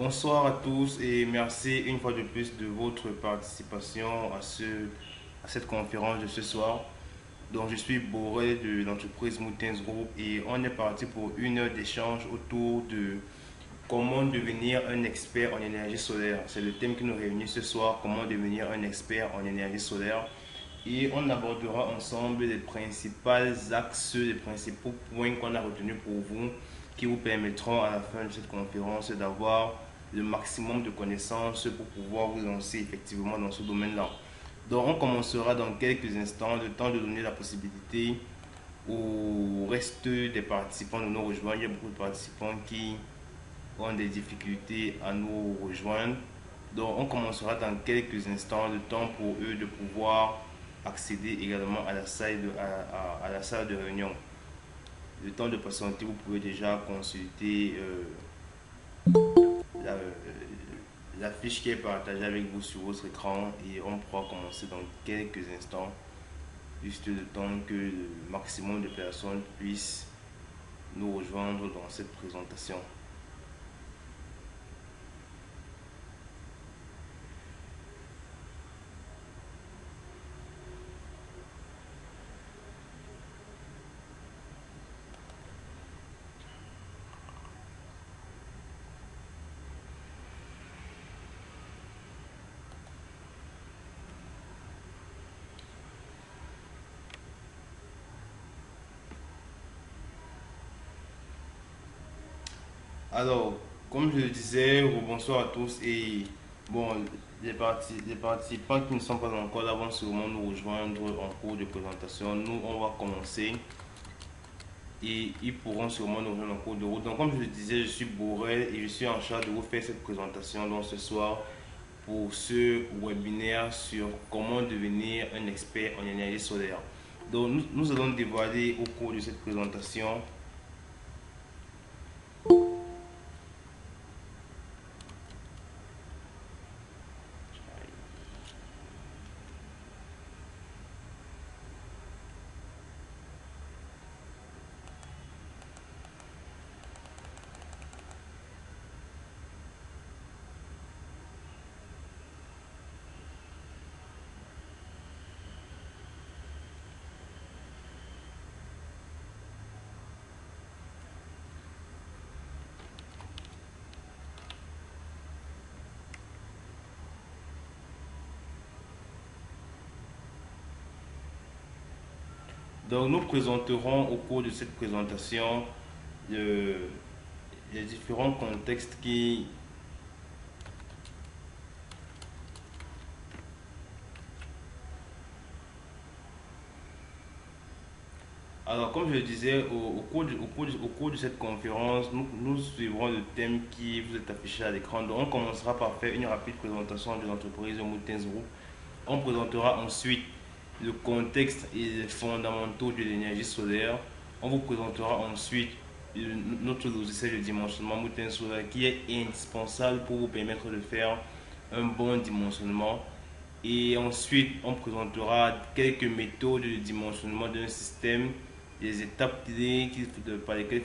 Bonsoir à tous et merci une fois de plus de votre participation à cette conférence de ce soir. Donc, je suis Boré de l'entreprise Moutens Group et on est parti pour une heure d'échange autour de comment devenir un expert en énergie solaire. C'est le thème qui nous réunit ce soir, comment devenir un expert en énergie solaire. Et on abordera ensemble les principaux axes, les principaux points qu'on a retenus pour vous, qui vous permettront à la fin de cette conférence d'avoir le maximum de connaissances pour pouvoir vous lancer effectivement dans ce domaine-là. Donc on commencera dans quelques instants, le temps de donner la possibilité au reste des participants de nous rejoindre. Il y a beaucoup de participants qui ont des difficultés à nous rejoindre. Donc on commencera dans quelques instants, le temps pour eux de pouvoir accéder également à la salle de réunion. Le temps de patienter, vous pouvez déjà consulter la, la fiche qui est partagée avec vous sur votre écran et on pourra commencer dans quelques instants, juste le temps que le maximum de personnes puissent nous rejoindre dans cette présentation. Alors, comme je le disais, bonsoir à tous et bon, les participants qui ne sont pas encore là vont sûrement nous rejoindre en cours de présentation. Nous, on va commencer et ils pourront sûrement nous rejoindre en cours de route. Donc, comme je le disais, je suis Borel et je suis en charge de vous faire cette présentation donc, ce soir pour ce webinaire sur comment devenir un expert en énergie solaire. Donc, nous allons dévoiler au cours de cette présentation. Donc, nous présenterons au cours de cette présentation le- les différents contextes qui... Alors, comme je le disais, au cours de cette conférence, nous suivrons le thème qui vous est affiché à l'écran. Donc, on commencera par faire une rapide présentation de l'entreprise Moutens Group. On présentera ensuite le contexte et les fondamentaux de l'énergie solaire. On vous présentera ensuite notre logiciel de dimensionnement Moutens Solar qui est indispensable pour vous permettre de faire un bon dimensionnement. Et ensuite, on présentera quelques méthodes de dimensionnement d'un système, les étapes clés par lesquelles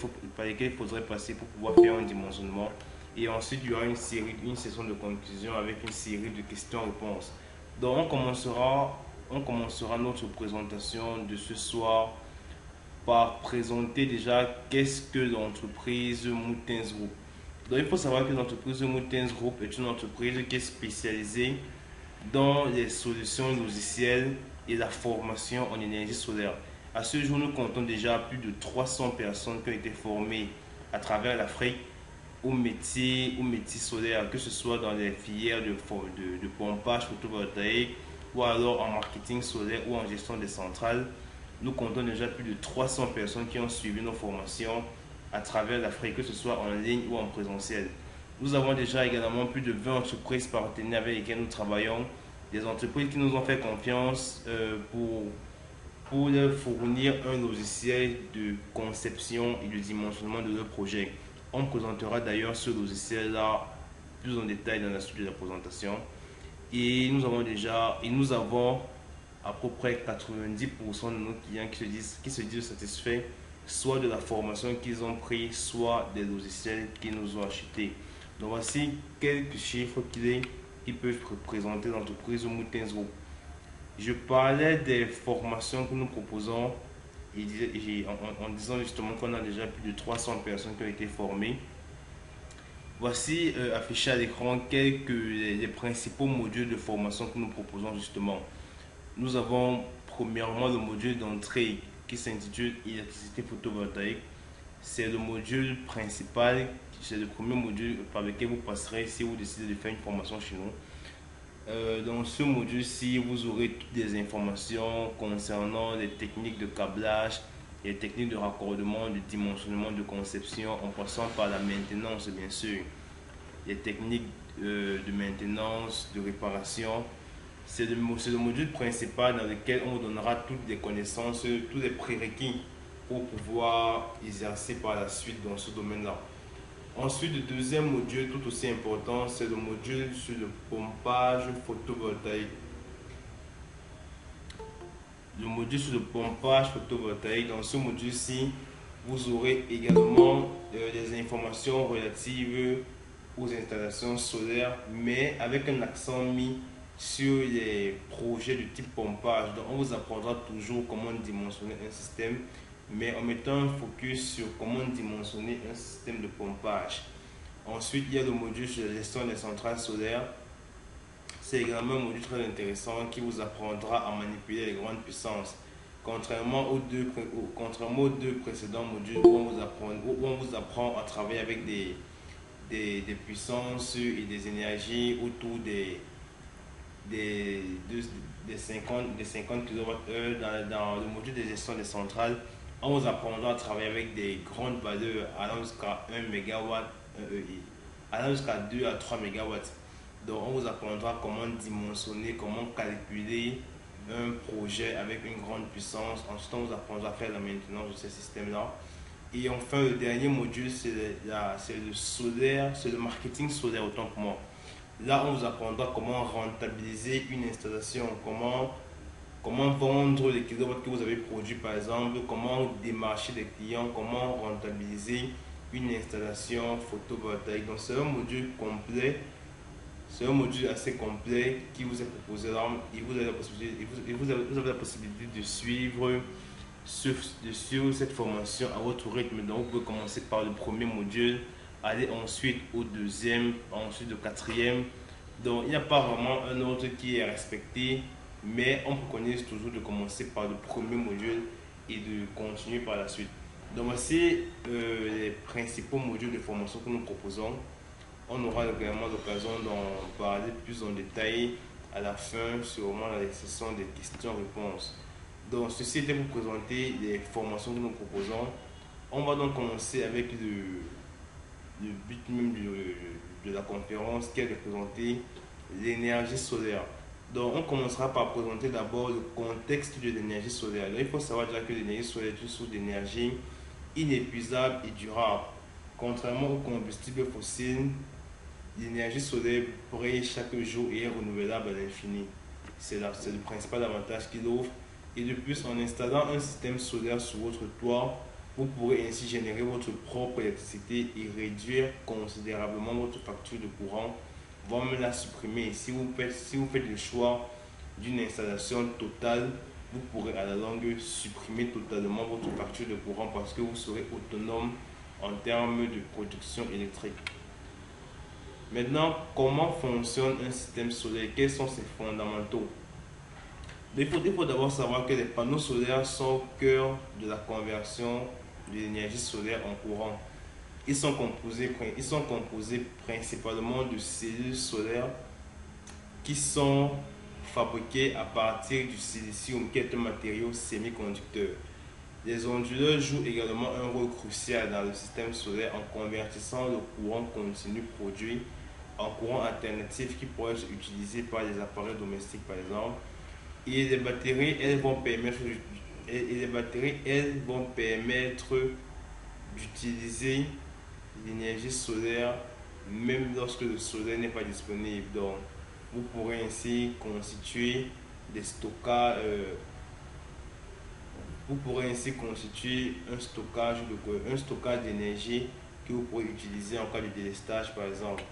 il faudrait passer pour pouvoir faire un dimensionnement. Et ensuite, il y aura une session de conclusion avec une série de questions-réponses. Donc, on commencera notre présentation de ce soir par présenter déjà qu'est-ce que l'entreprise Moutens Group. Donc, il faut savoir que l'entreprise Moutens Group est une entreprise qui est spécialisée dans les solutions logicielles et la formation en énergie solaire. À ce jour, nous comptons déjà plus de 300 personnes qui ont été formées à travers l'Afrique au métier solaire, que ce soit dans les filières de pompage photovoltaïque ou alors en marketing solaire ou en gestion des centrales. Nous comptons déjà plus de 300 personnes qui ont suivi nos formations à travers l'Afrique, que ce soit en ligne ou en présentiel. Nous avons déjà également plus de 20 entreprises partenaires avec lesquelles nous travaillons, des entreprises qui nous ont fait confiance pour leur fournir un logiciel de conception et de dimensionnement de leur projet. On présentera d'ailleurs ce logiciel-là plus en détail dans la suite de la présentation. Et nous avons à peu près 90% de nos clients qui se disent satisfaits soit de la formation qu'ils ont pris, soit des logiciels qu'ils nous ont achetés. Donc voici quelques chiffres qui peuvent représenter l'entreprise Mountains Group. Je parlais des formations que nous proposons en disant justement qu'on a déjà plus de 300 personnes qui ont été formées. Voici affiché à l'écran quelques les principaux modules de formation que nous proposons justement. Nous avons premièrement le module d'entrée qui s'intitule électricité photovoltaïque. C'est le module principal, c'est le premier module par lequel vous passerez si vous décidez de faire une formation chez nous. Dans ce module-ci, vous aurez toutes les informations concernant les techniques de câblage, les techniques de raccordement, de dimensionnement, de conception, en passant par la maintenance, bien sûr, les techniques de maintenance, de réparation. C'est le module principal dans lequel on vous donnera toutes les connaissances, tous les prérequis pour pouvoir exercer par la suite dans ce domaine-là. Ensuite, le deuxième module tout aussi important, c'est le module sur le pompage photovoltaïque. Le module sur le pompage photovoltaïque, dans ce module-ci, vous aurez également des informations relatives aux installations solaires, mais avec un accent mis sur les projets de type pompage. Donc, on vous apprendra toujours comment dimensionner un système, mais en mettant un focus sur comment dimensionner un système de pompage. Ensuite, il y a le module sur la gestion des centrales solaires. C'est également un module très intéressant qui vous apprendra à manipuler les grandes puissances. Contrairement aux deux précédents modules où on vous apprend à travailler avec des puissances et des énergies autour des 50 kWh dans le module de gestion des centrales, on vous apprendra à travailler avec des grandes valeurs allant jusqu'à 1 MW, allant jusqu'à 2 à 3 MW. Donc on vous apprendra comment dimensionner, comment calculer un projet avec une grande puissance. Ensuite, on vous apprendra à faire la maintenance de ces systèmes-là. Et enfin, le dernier module, c'est le solaire, c'est le marketing solaire autant pour moi. Là, on vous apprendra comment rentabiliser une installation, comment vendre les kilowatts que vous avez produits par exemple, comment démarcher les clients, comment rentabiliser une installation photovoltaïque. Donc c'est un module complet, c'est un module assez complet qui vous est proposé là et vous avez la possibilité de suivre cette formation à votre rythme. Donc vous pouvez commencer par le premier module, aller ensuite au deuxième, ensuite au quatrième. Donc il n'y a pas vraiment un ordre qui est respecté, mais on préconise toujours de commencer par le premier module et de continuer par la suite. Donc voici les principaux modules de formation que nous proposons. On aura également l'occasion d'en parler plus en détail à la fin, sûrement dans les sessions des questions-réponses. Donc ceci était pour présenter les formations que nous proposons. On va donc commencer avec le but même de la conférence qui est de présenter l'énergie solaire. Donc on commencera par présenter d'abord le contexte de l'énergie solaire. Donc, il faut savoir déjà que l'énergie solaire est une source d'énergie inépuisable et durable. Contrairement aux combustibles fossiles, l'énergie solaire brille chaque jour et est renouvelable à l'infini. C'est le principal avantage qu'il offre. Et de plus, en installant un système solaire sur votre toit, vous pourrez ainsi générer votre propre électricité et réduire considérablement votre facture de courant, voire même la supprimer. Si vous faites le choix d'une installation totale, vous pourrez à la longue supprimer totalement votre facture de courant parce que vous serez autonome en termes de production électrique. Maintenant, comment fonctionne un système solaire? Quels sont ses fondamentaux? Il faut d'abord savoir que les panneaux solaires sont au cœur de la conversion de l'énergie solaire en courant. Ils sont composés principalement de cellules solaires qui sont fabriquées à partir du silicium, qui est un matériau semi-conducteur. Les onduleurs jouent également un rôle crucial dans le système solaire en convertissant le courant continu produit en courant alternatif qui pourrait être utilisé par les appareils domestiques par exemple. Et les batteries, elles vont permettre d'utiliser l'énergie solaire même lorsque le soleil n'est pas disponible. Donc, vous pourrez ainsi constituer des stockages. Vous pourrez ainsi constituer un stockage d'énergie que vous pourrez utiliser en cas de délestage par exemple.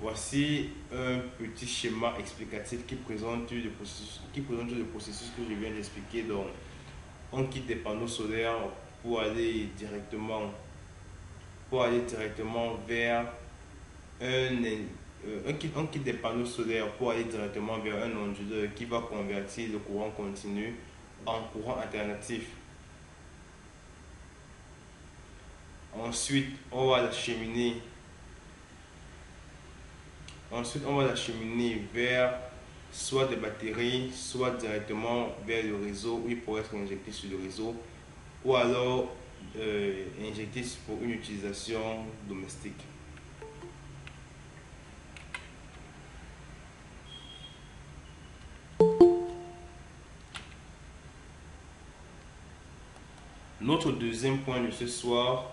Voici un petit schéma explicatif qui présente le processus que je viens d'expliquer. Donc, on quitte des panneaux solaires pour aller directement, vers on quitte des panneaux solaires pour aller directement vers un onduleur qui va convertir le courant continu en courant alternatif. Ensuite, on va l'acheminer vers soit des batteries, soit directement vers le réseau où il pourrait être injecté sur le réseau, ou alors injecté pour une utilisation domestique. Notre deuxième point de ce soir,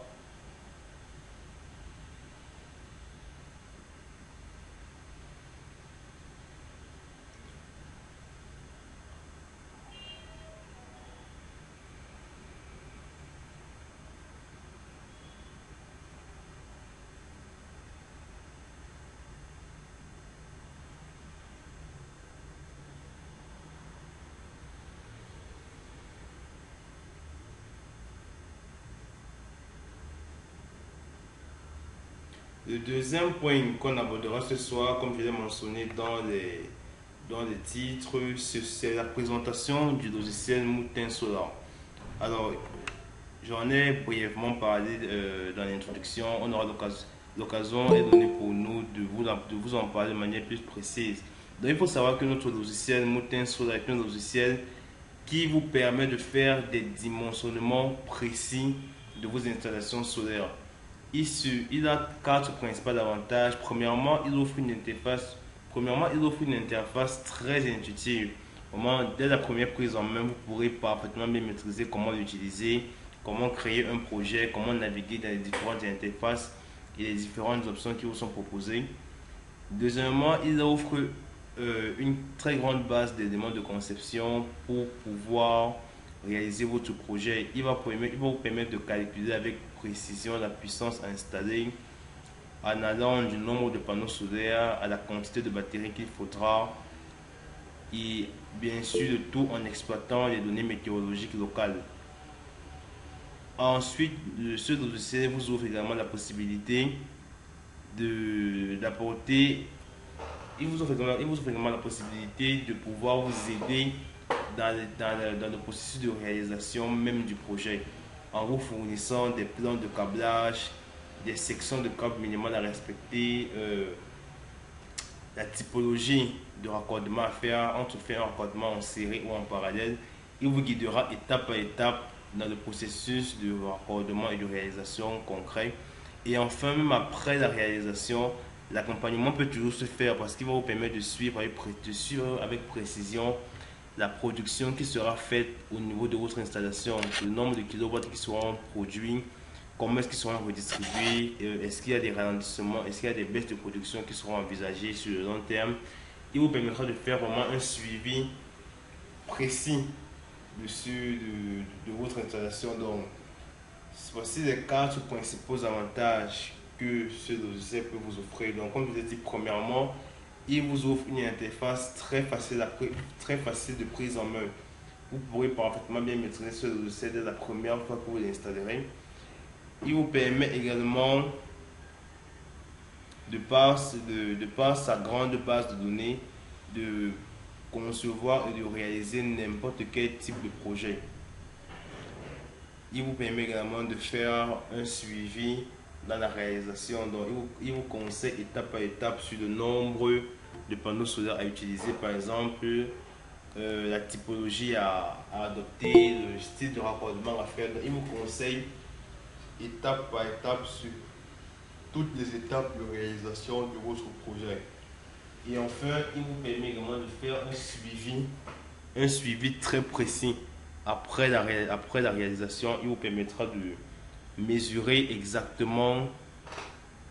le deuxième point qu'on abordera ce soir, comme je l'ai mentionné dans les titres, c'est la présentation du logiciel Moutin Solar. Alors, j'en ai brièvement parlé dans l'introduction. On aura l'occasion est donnée pour nous de vous en parler de manière plus précise. Donc, il faut savoir que notre logiciel Moutin Solar est un logiciel qui vous permet de faire des dimensionnements précis de vos installations solaires. Il a quatre principaux avantages. Premièrement, il offre une interface très intuitive. Dès la première prise en main, vous pourrez parfaitement bien maîtriser comment l'utiliser, comment créer un projet, comment naviguer dans les différentes interfaces et les différentes options qui vous sont proposées. Deuxièmement, il offre une très grande base d'éléments de conception pour pouvoir réaliser votre projet. Il va vous permettre de calculer avec précision la puissance installée en allant du nombre de panneaux solaires à la quantité de batterie qu'il faudra et bien sûr le tout en exploitant les données météorologiques locales. Ensuite, ce logiciel vous offre également la possibilité d'apporter il vous offre également la possibilité de pouvoir vous aider dans le processus de réalisation même du projet en vous fournissant des plans de câblage, des sections de câbles minimales à respecter, la typologie de raccordement à faire, entre faire un raccordement en série ou en parallèle. Il vous guidera étape par étape dans le processus de raccordement et de réalisation concret. Et enfin, même après la réalisation, l'accompagnement peut toujours se faire parce qu'il va vous permettre de suivre avec précision la production qui sera faite au niveau de votre installation, le nombre de kilowatts qui seront produits, comment est-ce qu'ils seront redistribués, est-ce qu'il y a des ralentissements, est-ce qu'il y a des baisses de production qui seront envisagées sur le long terme. Il vous permettra de faire vraiment un suivi précis de votre installation. Donc, voici les quatre principaux avantages que ce logiciel peut vous offrir. Donc, comme je vous ai dit, premièrement, il vous offre une interface très facile de prise en main. Vous pourrez parfaitement bien maîtriser ce logiciel dès la première fois que vous l'installerez. Il vous permet également, de par sa grande base de données, de concevoir et de réaliser n'importe quel type de projet. Il vous permet également de faire un suivi dans la réalisation. Donc, il vous conseille étape par étape sur le nombre de panneaux solaires à utiliser, par exemple, la typologie à adopter, le style de raccordement à faire. Donc, il vous conseille étape par étape sur toutes les étapes de réalisation de votre projet. Et enfin, il vous permet également de faire un suivi très précis après la réalisation. Il vous permettra de mesurer exactement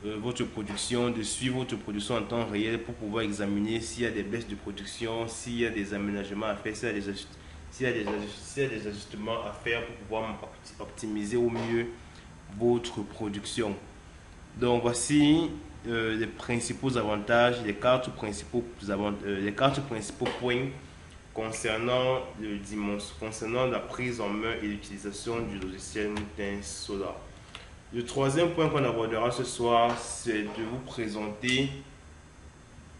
votre production, de suivre votre production en temps réel pour pouvoir examiner s'il y a des baisses de production, s'il y a des aménagements à faire, s'il y a des ajustements à faire pour pouvoir optimiser au mieux votre production. Donc voici les principaux avantages, les quatre principaux points concernant la prise en main et l'utilisation du logiciel Mountain Solar. Le troisième point qu'on abordera ce soir, c'est de vous présenter.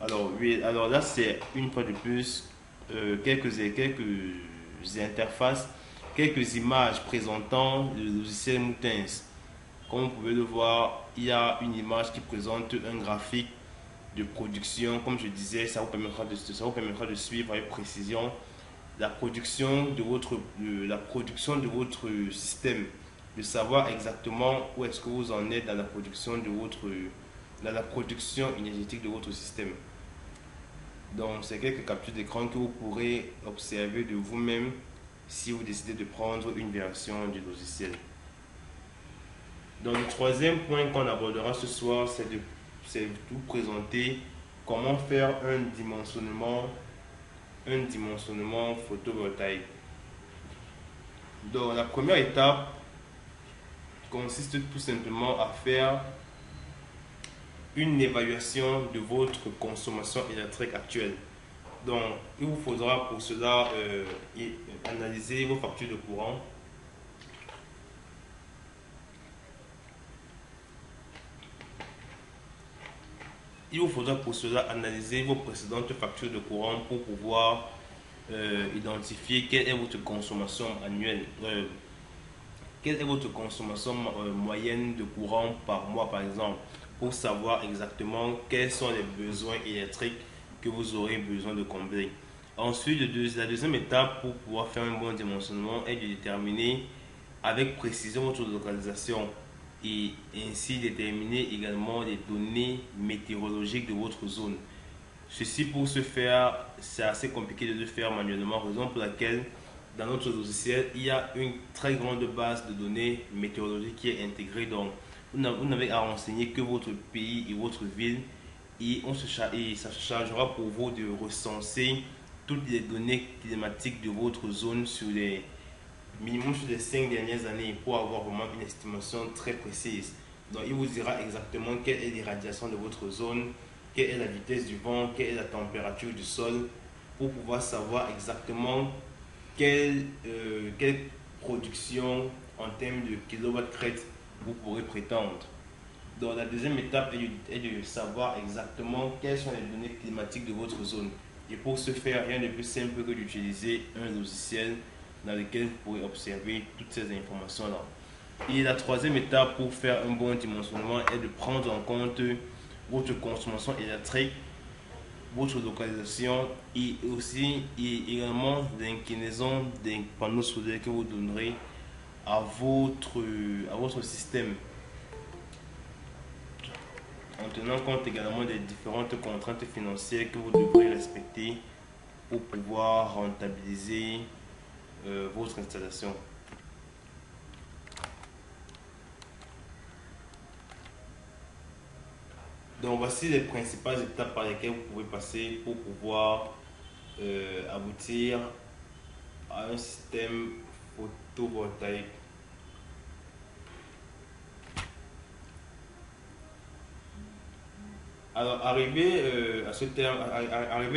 Alors, oui, alors là, c'est une fois de plus quelques interfaces, quelques images présentant le logiciel Moutens. Comme vous pouvez le voir, il y a une image qui présente un graphique de production. Comme je disais, ça vous permettra de suivre avec précision la production de votre système, de savoir exactement où est-ce que vous en êtes dans la production énergétique de votre système. Donc, c'est quelques captures d'écran que vous pourrez observer de vous-même si vous décidez de prendre une version du logiciel. Donc, le troisième point qu'on abordera ce soir, c'est de vous présenter comment faire un dimensionnement photovoltaïque. Donc, la première étape consiste tout simplement à faire une évaluation de votre consommation électrique actuelle. Donc, il vous faudra pour cela analyser vos factures de courant. Il vous faudra pour cela analyser vos précédentes factures de courant pour pouvoir identifier quelle est votre consommation annuelle, quelle est votre consommation moyenne de courant par mois par exemple, pour savoir exactement quels sont les besoins électriques que vous aurez besoin de combler. Ensuite, la deuxième étape pour pouvoir faire un bon dimensionnement est de déterminer avec précision votre localisation et ainsi déterminer également les données météorologiques de votre zone. Ceci pour ce faire, c'est assez compliqué de le faire manuellement, raison pour laquelle dans notre logiciel, il y a une très grande base de données météorologiques qui est intégrée. Donc, vous n'avez à renseigner que votre pays et votre ville et ça se chargera pour vous de recenser toutes les données climatiques de votre zone sur les 5 dernières années pour avoir vraiment une estimation très précise. Donc, il vous dira exactement quelle est l'irradiation de votre zone, quelle est la vitesse du vent, quelle est la température du sol, pour pouvoir savoir exactement quelle production en termes de kilowatts-crête vous pourrez prétendre. Donc, la deuxième étape est de savoir exactement quelles sont les données climatiques de votre zone. Et pour ce faire, rien de plus simple que d'utiliser un logiciel dans lequel vous pourrez observer toutes ces informations-là. Et la troisième étape pour faire un bon dimensionnement est de prendre en compte votre consommation électrique, votre localisation et aussi également l'inclinaison des panneaux solaires que vous donnerez à votre système, en tenant compte également des différentes contraintes financières que vous devrez respecter pour pouvoir rentabiliser votre installation. Donc voici les principales étapes par lesquelles vous pouvez passer pour pouvoir aboutir à un système photovoltaïque. Alors, arrivé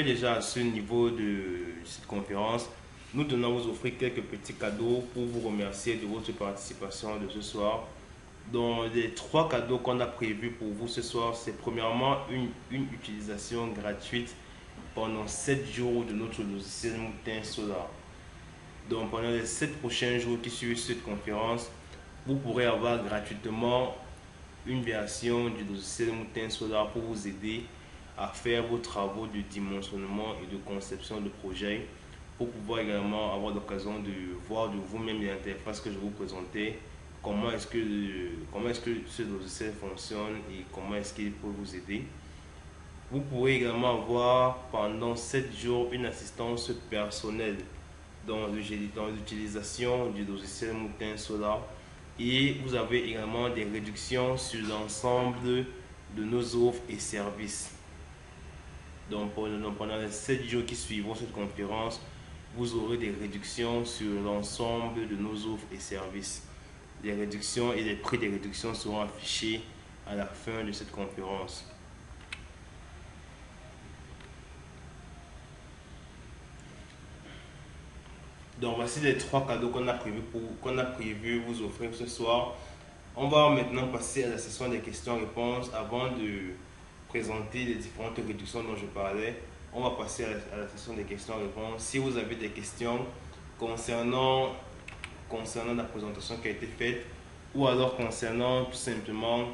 déjà à ce niveau de cette conférence, nous tenons à vous offrir quelques petits cadeaux pour vous remercier de votre participation de ce soir. Donc, les trois cadeaux qu'on a prévus pour vous ce soir, c'est premièrement une utilisation gratuite pendant 7 jours de notre logiciel Mountain Solar. Donc, pendant les 7 prochains jours qui suivent cette conférence, vous pourrez avoir gratuitement une version du logiciel Mountain Solar pour vous aider à faire vos travaux de dimensionnement et de conception de projet, pour pouvoir également avoir l'occasion de voir de vous-même l'interface que je vous présentais, comment est-ce que ce logiciel fonctionne et comment est-ce qu'il peut vous aider. Vous pourrez également avoir pendant 7 jours une assistance personnelle dans l'utilisation du logiciel Mountain Solar. Et vous avez également des réductions sur l'ensemble de nos offres et services. Donc pendant les 7 jours qui suivront cette conférence, vous aurez des réductions sur l'ensemble de nos offres et services. Les réductions et les prix des réductions seront affichés à la fin de cette conférence. Donc voici les trois cadeaux qu'on a prévu vous offrir ce soir. On va maintenant passer à la session des questions-réponses avant de présenter les différentes réductions dont je parlais. On va passer à la session des questions-réponses. Si vous avez des questions concernant, concernant la présentation qui a été faite ou alors concernant tout simplement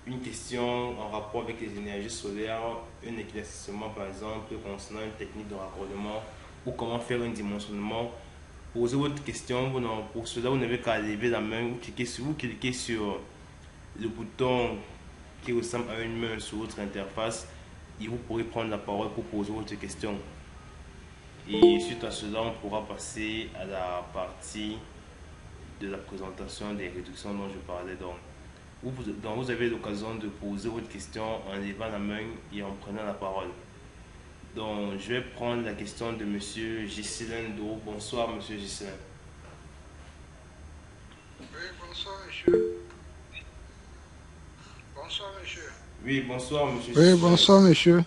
une question en rapport avec les énergies solaires, un éclaircissement par exemple concernant une technique de raccordement ou comment faire un dimensionnement, posez votre question. Pour cela, vous n'avez qu'à lever la main ou cliquez sur le bouton qui ressemble à une main sur votre interface et vous pourrez prendre la parole pour poser votre question. Et suite à cela, on pourra passer à la partie de la présentation des réductions dont je parlais. Donc, vous avez l'occasion de poser votre question en levant la main et en prenant la parole. Donc, je vais prendre la question de Monsieur Ghislain Do. Bonsoir, Monsieur Ghislain. Oui, bonsoir, monsieur. Bonsoir, monsieur. Oui, bonsoir, Monsieur Oui, Ghislain. bonsoir, monsieur.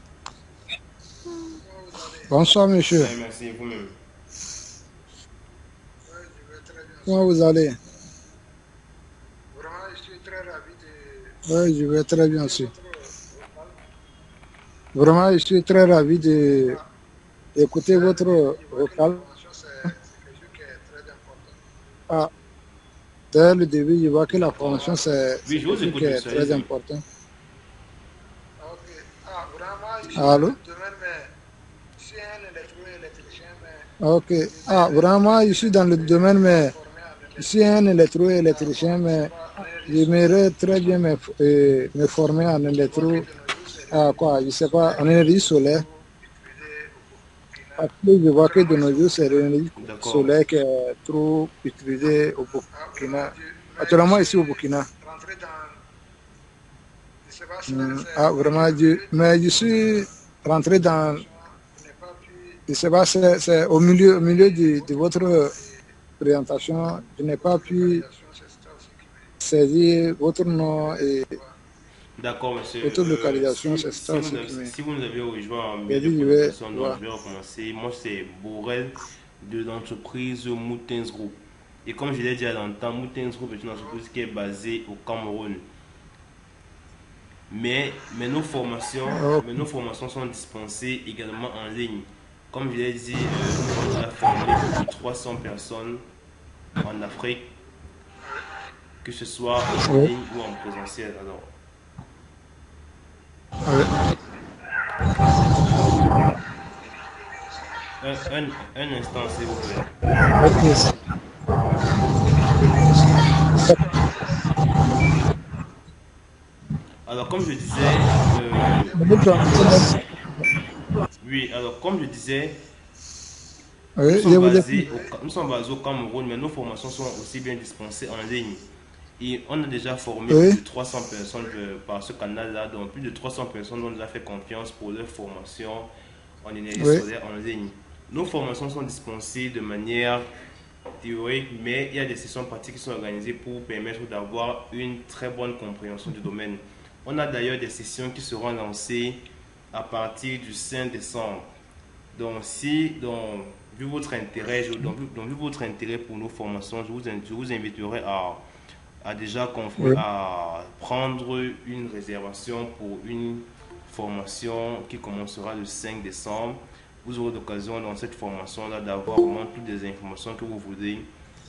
Bonsoir, monsieur. Oui, merci, vous-même. Oui, je vais très bien. Comment vous allez? Vraiment, je suis très ravi de... Oui, je vais très bien aussi. Vraiment, je suis très ravi d'écouter votre vocal. Ah, dès le début, je vois que la formation, c'est Oui, je vous quelque chose écoute, qui est monsieur. très Allez-y. important. Allô? Ok. Ah, vraiment, je suis dans le domaine, mais je suis un électro-électricien, mais j'aimerais très bien me former en électro, je sais pas, en énergie solaire. Parce que je vois que de nos jours, c'est l'énergie D'accord. solaire qui est trop utilisée au Burkina. Actuellement, ici au Burkina. Vraiment, mais je suis rentré dans, je sais pas, c'est au milieu de votre présentation, je n'ai pas pu saisir votre nom et D'accord, monsieur. votre localisation, c'est ça aussi qui Si vous nous avez rejoint en m'a milieu de dit, je vais présentation, donc voir. je vais recommencer. Moi, c'est Borel de l'entreprise Moutens Group. Et comme je l'ai dit à l'entendre, Moutens Group est une entreprise qui est basée au Cameroun. Mais Oh, nos formations sont dispensées également en ligne. Comme je l'ai dit, nous avons déjà formé plus de 300 personnes en Afrique, que ce soit en oui, ligne ou en présentiel. Alors, oui. un instant, s'il vous plaît. Ok. Alors, comme je disais, oui, alors comme je disais, Oui, je vous écoute. nous sommes basés au Cameroun, mais nos formations sont aussi bien dispensées en ligne. Et on a déjà formé plus Oui, de 300 personnes par ce canal-là, donc plus de 300 personnes ont déjà fait confiance pour leur formation en énergie oui, solaire en ligne. Nos formations sont dispensées de manière théorique, mais il y a des sessions pratiques qui sont organisées pour permettre d'avoir une très bonne compréhension du domaine. On a d'ailleurs des sessions qui seront lancées à partir du 5 décembre. Donc, vu votre intérêt, vu votre intérêt pour nos formations, je vous inviterai oui. à prendre une réservation pour une formation qui commencera le 5 décembre. Vous aurez l'occasion dans cette formation-là d'avoir vraiment toutes les informations que vous voulez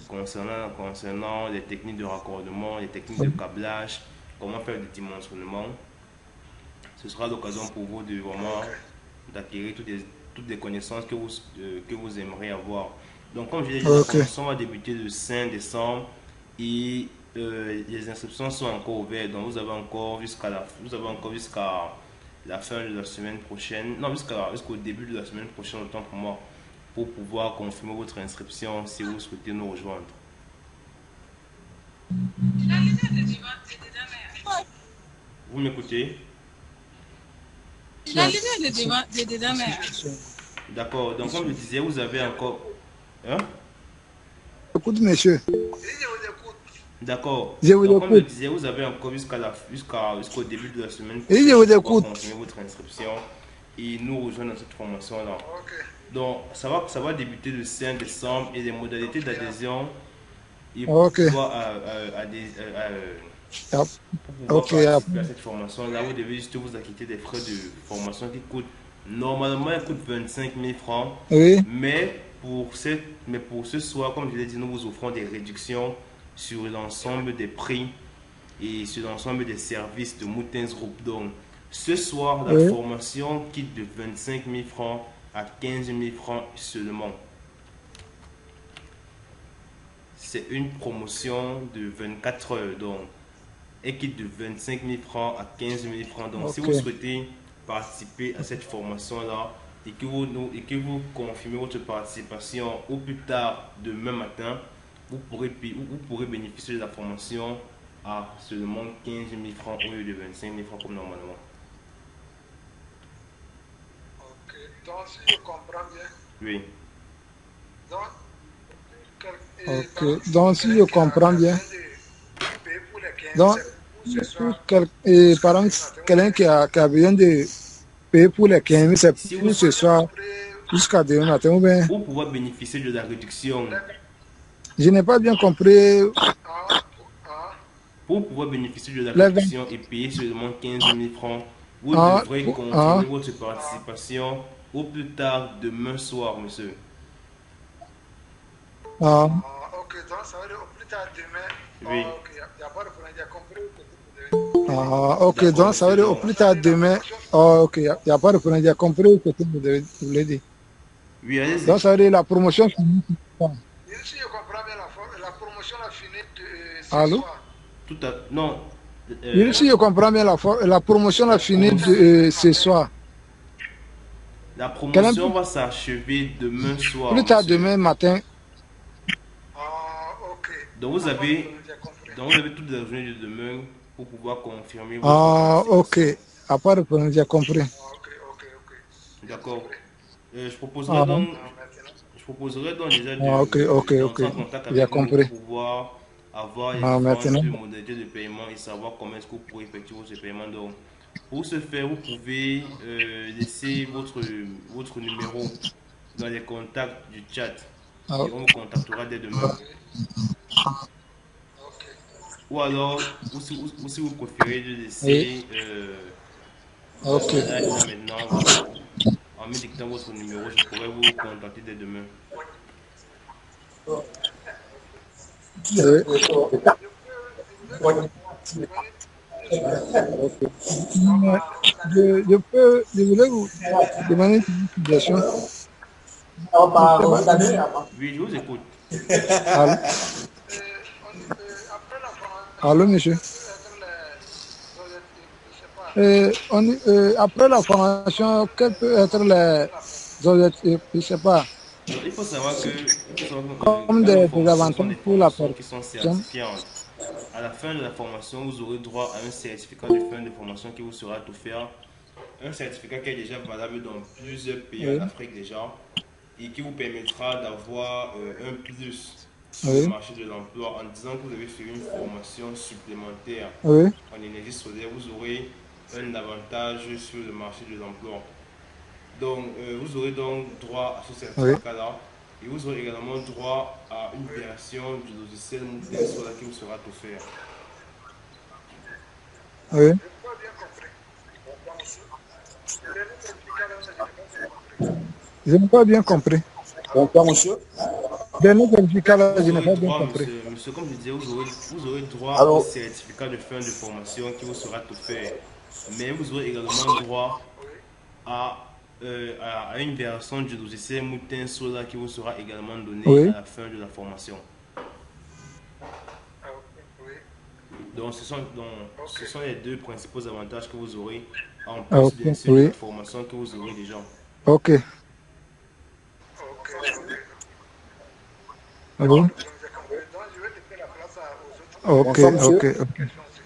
concernant les techniques de raccordement, les techniques de câblage, comment faire du dimensionnement. Ce sera l'occasion pour vous de vraiment d'acquérir toutes les connaissances que vous aimeriez avoir. Donc, comme je l'ai dit, la Ok, formation va débuter le 5 décembre et les inscriptions sont encore ouvertes. Donc, vous avez encore jusqu'à la fin de la semaine prochaine, non, jusqu'au début de la semaine prochaine, autant pour moi, pour pouvoir confirmer votre inscription si vous souhaitez nous rejoindre. Vous m'écoutez? D'accord. Donc, comme je disais, vous avez encore. Hein? écoute, monsieur. D'accord. Je vous Donc, comme je écoute. disais, vous avez encore jusqu'au début de la semaine Et je prochaine vous pour pouvoir écoute. confirmer votre inscription et nous rejoindre dans cette formation-là. Donc, ça va débuter le 5 décembre et les modalités d'adhésion et pour Ok. pouvoir, Yep. pour pouvoir Ok. Yep. participer à cette formation-là, vous devez juste vous acquitter des frais de formation qui coûtent, normalement, ils coûtent 25 000 francs. Oui. Mais pour ce soir, comme je l'ai dit, nous vous offrons des réductions sur l'ensemble des prix et sur l'ensemble des services de Moutens Group. Donc, ce soir, la Oui. formation quitte de 25 000 francs à 15 000 francs seulement. C'est une promotion de 24 heures. Donc, elle quitte de 25 000 francs à 15 000 francs. Donc, si Ok. vous souhaitez participer à cette formation-là et que vous confirmez votre participation au plus tard demain matin, vous pourrez bénéficier de la formation à seulement 15 000 francs au lieu de 25 000 francs comme normalement. Donc, si je comprends bien, Oui. donc, Ok. par exemple, Donc, si je quelqu'un comprends qui a bien. besoin de payer pour les 15, Donc, c'est pour ce soir par jusqu'à exemple, demain matin. quelqu'un qui a besoin de payer pour les Si, 15 000, c'est si vous, pour Moi, ce j'ai soir compris. jusqu'à demain matin. Ou bien, pour pouvoir bénéficier de la réduction, je n'ai pas bien compris Ah, ah, pour pouvoir bénéficier de la les 20. réduction et payer seulement 15 000 francs, vous devrez confirmer votre participation au plus tard demain soir, monsieur. Ah, ok, donc ça veut dire au plus tard demain. Oui, Ok, il n'y a pas de problème, j'ai compris ce que vous devez dire. ok, d'accord, donc ça veut monsieur. dire au Donc, plus Ça tard veut dire la demain. promotion. Ok, il n'y a pas de problème, j'ai compris ce que vous voulez dire. oui, allez-y. Donc ça veut dire la promotion finit ce soir. Si je comprends bien, la promotion a fini ce Allô? soir. Tout à non, Si je comprends bien, la promotion a la fini promotion, ce soir. la Quel promotion va s'achever demain soir, plus tard monsieur. demain matin. Ah, ok. Donc Il vous n'y a pas de avez, problème, j'ai compris. donc vous avez toute la journée de demain pour pouvoir confirmer votre Ah, ok. participation. À part de problème, j'ai compris. Ok, ok, ok. J'ai D'accord. compris. Je proposerai Ah, donc, Maintenant. je proposerai donc déjà ok, ok, ok. d'entrer en contact J'ai avec nous pour compris. pouvoir avoir les Ah, différentes maintenant. modalités de paiement et savoir comment est-ce que vous pourrez effectuer ce paiement. Donc, pour ce faire, vous pouvez laisser votre numéro dans les contacts du chat Ah, et on vous contactera dès demain. Ok. Ou alors, ou si vous préférez de oui, laisser mon ok. message là maintenant, en me dictant votre numéro, je pourrais vous contacter dès demain. Oui, Je voulais poser une question. Donc, mais je voulais vous demander une suggestion. Je sais pas. Oui, je vous écoute. Allô, après la formation, allô, monsieur. quels peuvent être les objectifs? Je ne sais pas. Après la formation, quels peuvent être les objectifs, je sais pas, Donc, il faut savoir comme que nos des formations sont avantages des pour la formations qui sont personne? certifiantes. À la fin de la formation, vous aurez droit à un certificat de fin de formation qui vous sera offert. Un certificat qui est déjà valable dans plusieurs pays en Oui, Afrique déjà et qui vous permettra d'avoir un plus sur le oui, marché de l'emploi en disant que vous avez fait une formation supplémentaire oui, en énergie solaire. Vous aurez un avantage sur le marché de l'emploi. Donc, vous aurez donc droit à ce oui, certificat-là et vous aurez également droit à une version du logiciel Mountain Solar qui vous sera offert. oui. Je n'ai pas bien compris. Le dernier certificat, là, je n'ai pas bien compris. Je n'ai pas bien compris. Allô? Dernier certificat, là, je Vous n'ai aurez pas bien droit, compris. monsieur, comme je disais, vous aurez droit au certificat de fin de formation qui vous sera offert. Mais vous aurez également droit Oui. à une version du logiciel Mountain Solar qui vous sera également donnée à Oui, la fin de la formation. Ah, ok. Oui. Donc, Ok. ce sont les deux principaux avantages que vous aurez, en plus ok, bien sûr de la oui, formation que vous aurez déjà. ok, Ok, ok. Il n'y a pas oui, de problème, j'ai compris. Donc, je vais laisser la place aux autres ok, ok, ok. questions aussi.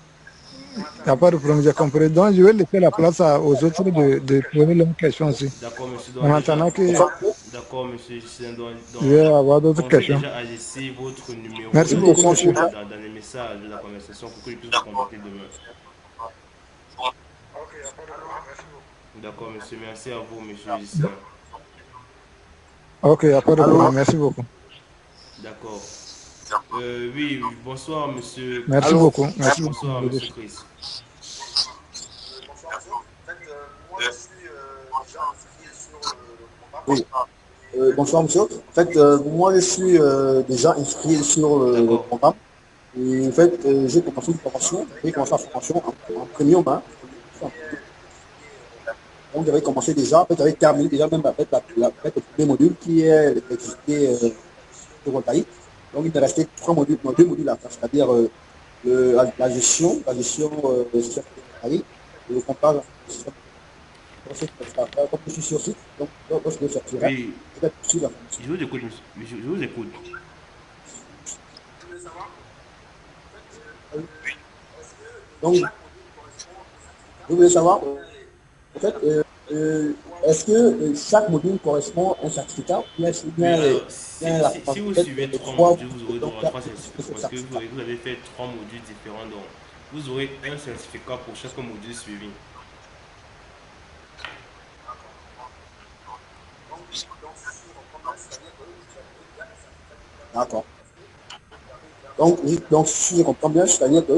Il n'y a Maintenant. pas de problème, j'ai compris. Donc, je vais laisser la place aux autres Aux autres de questions. poser leurs questions aussi. D'accord, monsieur. En Donc, déjà, attendant que... D'accord, monsieur Justin. Je vais avoir d'autres Pensez questions. déjà à laisser votre numéro Merci Une beaucoup, question monsieur. sur ça. dans les messages de la conversation pour que je puisse vous contacter demain. Ok, il n'y a pas de problème. Merci beaucoup. D'accord, monsieur. Merci à vous, monsieur Justin. Ok, il n'y a pas de Allô? problème. Merci beaucoup. D'accord. Oui, bonsoir, monsieur Merci Chris. Allô? beaucoup. Merci beaucoup. Bonsoir, monsieur Chris. Bonsoir, monsieur. En fait, moi, je suis déjà inscrit sur le programme. Oui. Bonsoir, monsieur. En fait, moi, je suis déjà inscrit sur le D'accord. programme. Et en fait, j'ai commencé une formation. J'ai commencé la formation en premium. Hein. Donc, j'avais commencé déjà. En fait, j'avais terminé déjà même avec, avec le premier module qui est l'électricité photovoltaïque. Donc, il me restait trois modules, non, deux modules à faire, c'est-à-dire la gestion des systèmes photovoltaïques et le comptage des systèmes. Donc, comme je suis sur site, donc lorsque je sortirai, Oui, je vais poursuivre la formation. je vous écoute, monsieur. Je vous écoute. Je voulais savoir, est-ce que Donc, chaque module correspond à un certificat je voulais savoir, en les fait, trois est-ce que chaque module correspond à un certificat ou Oui, bien, alors, bien la si formation, vous peut-être suivez les trois trois, modules, vous aurez donc, droit à il trois faut certificats ce parce que certificat. vous avez fait trois modules différents. Donc, vous aurez un certificat pour chaque module suivi. Donc, si je comprends bien, c'est-à-dire que vous avez déjà un certificat qui vous permet D'accord. de parce que vous avez déjà Donc, si je comprends bien, c'est-à-dire que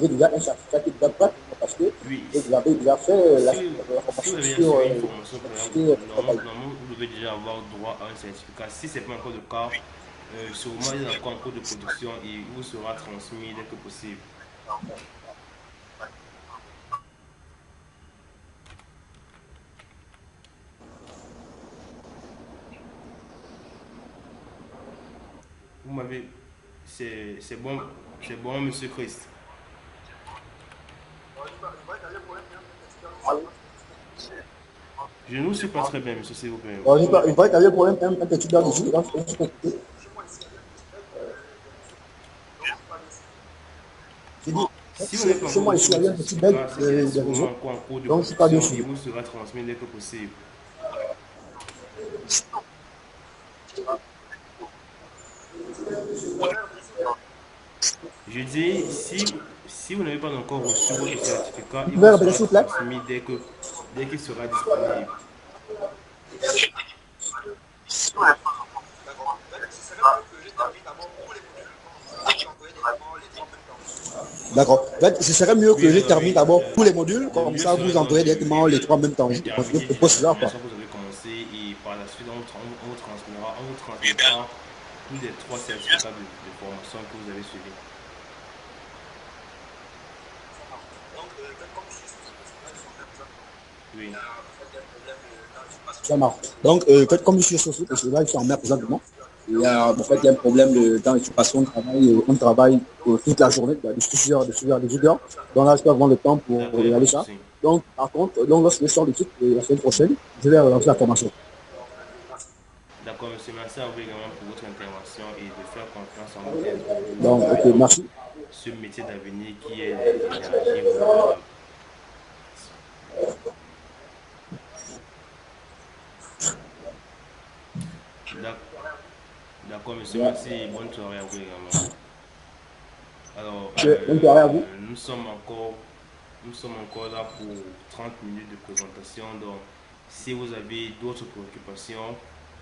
j'ai déjà un certificat qui est prêt parce que Oui, vous avez déjà fait la si vous formation avez déjà sur suivi une formation l'électricité préalable, photovoltaïque. normalement, vous devez déjà avoir droit à un certificat. Si ce n'est pas encore le cas, sûrement il est encore en cours de production et il vous sera transmis dès que possible. Vous m'avez. C'est bon, monsieur Christ. il va y aller pour un certificat qui sera Je ne vous suis pas très bien, monsieur, s'il vous plaît. Alors, il va y avoir un problème, un petit peu dessus. Donc, chez moi ici, il y a un expert de réseau. Donc, c'est pas bien ça. j'ai dit, Si vous n'avez pas chez encore moi reçu ici, il votre y a un petit bug certificat, c'est qu'il est de sûrement réseau. encore en cours de Donc, je ne suis pas production et dessus. vous sera transmis dès que possible. Je dis, si vous n'avez pas encore reçu votre certificat, Vous il pouvez vous répéter, sera s'il vous plaît? transmis dès qu'il sera disponible. D'accord. Ce serait mieux que je termine d'abord tous les modules, comme ça, vous envoyez directement les trois en même temps. D'accord. En fait, ce serait mieux Oui, que je termine d'abord tous les modules, le comme mieux ça serait vous donc envoyez directement les trois en même temps. de Je terminer déjà propose la cela, quoi. formation que vous avez commencé et par la suite, on vous transmettra tous les trois certificats de formation que vous avez suivis. Donc, comme je suis sur ce là ils sont en train de il Oui, y a en fait un problème d'anticipation. Ça marche. Donc, faites comme je suis sur ce là, ils sont en mer présentement. Il y a, en fait, il y a un problème de temps d'occupation. On travaille toute la journée, de 6 heures, 18 heures. Donc là, je peux avoir le temps pour d'accord, il n'y a pas regarder de ça. souci. Donc, par contre, donc, lorsque je sors le titre la semaine prochaine, je vais relancer la formation. D'accord, monsieur, merci à vous également pour votre intervention et de faire confiance en Moutez Group et nous Donc, ok, accompagnant merci. ce métier d'avenir qui est les énergies renouvelables. D'accord, monsieur, merci et bonne soirée à vous également. Alors, Bonne soirée à vous. nous sommes encore là pour 30 minutes de présentation. Donc, si vous avez d'autres préoccupations,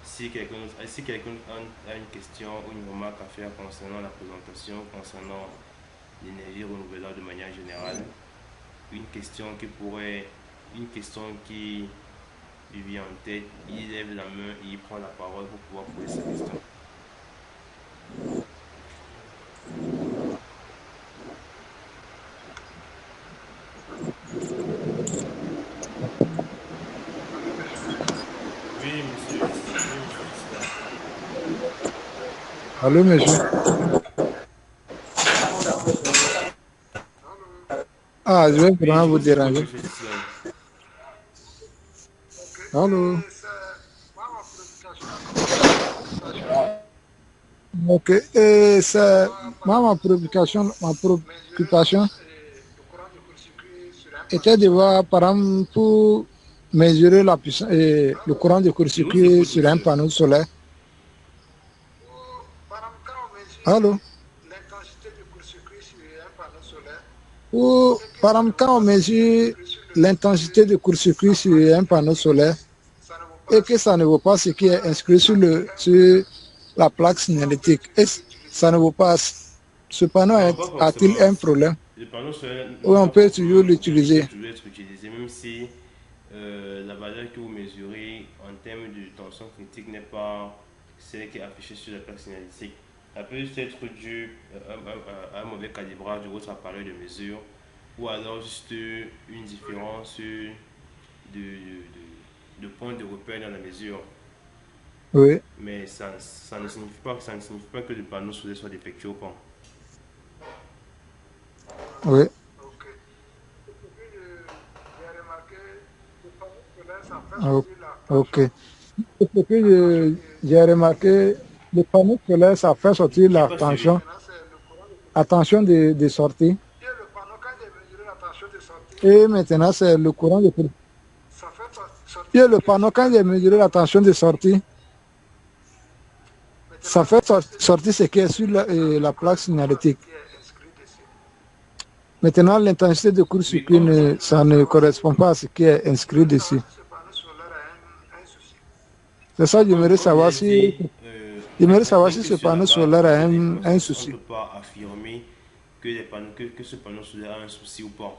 si quelqu'un a une question ou une remarque à faire concernant la présentation, concernant l'énergie renouvelable de manière générale, une question qui lui vient en tête, il lève la main et il prend la parole pour pouvoir poser sa question. Oui, monsieur. Allô, monsieur. Ah, je vais Oui, vraiment je vous vous écoute, déranger. monsieur Gisela. Allô. C'est moi ma préoccupation. Ok. Et c'est moi, ma Mais je veux préoccupation le courant de court-circuit sur un était de panneau solaire. voir, par exemple, pour mesurer la puissance et le courant de Je vous court-circuit écoute, sur un monsieur. panneau solaire. Par exemple, quand on mesure Allô? l'intensité du court-circuit sur un panneau solaire, Ou, c'est que par ça ne exemple, vaut quand on pas ce qui est mesure inscrit sur l'intensité de court-circuit sur un panneau solaire ça ne vaut et pas que ça ne vaut pas ce qui est inscrit sur la plaque signalétique, ça ne vaut pas. Ce panneau Non, pas a-t-il forcément. un problème? Le panneau solaire Ou n'est on pas peut toujours forcément obligé de l'utiliser? toujours être utilisé, même si la valeur que vous mesurez en termes de tension critique n'est pas celle qui est affichée sur la plaque signalétique. Ça peut juste être dû à un mauvais calibrage de votre appareil de mesure ou alors juste une différence de point de repère dans la mesure. Oui, Mais ça ne signifie pas, ça ne signifie pas que le panneau solaire soit défectueux ou pas. oui, Ok. Et puis, j'ai remarqué que le panneau solaire, ça fait o- sortir la ok. tension. Ce que j'ai remarqué, le panneau solaire, ça fait sortir J'ai la pas suivi. tension, Maintenant, c'est le courant de court-circuit. attention de sortie. Et le panneau, quand j'ai mesuré la tension de sortie, Et maintenant, c'est le courant de court. ça fait sortir Et ce le qui est panneau, inscrit. quand j'ai mesuré la tension de sortie, ça Maintenant, fait sortir ce qui est sur la plaque signalétique. ce qui est inscrit dessus. Maintenant, l'intensité de Oui, court-circuit, ça ne correspond pas à ce qui est inscrit dessus. Ce panneau solaire a un souci. C'est ça, comme je savoir l'ai dit, j'aimerais savoir rien si que ce sur la panneau base solaire de a ces un informations, on souci. ne peut pas affirmer que ce panneau solaire a un souci ou pas.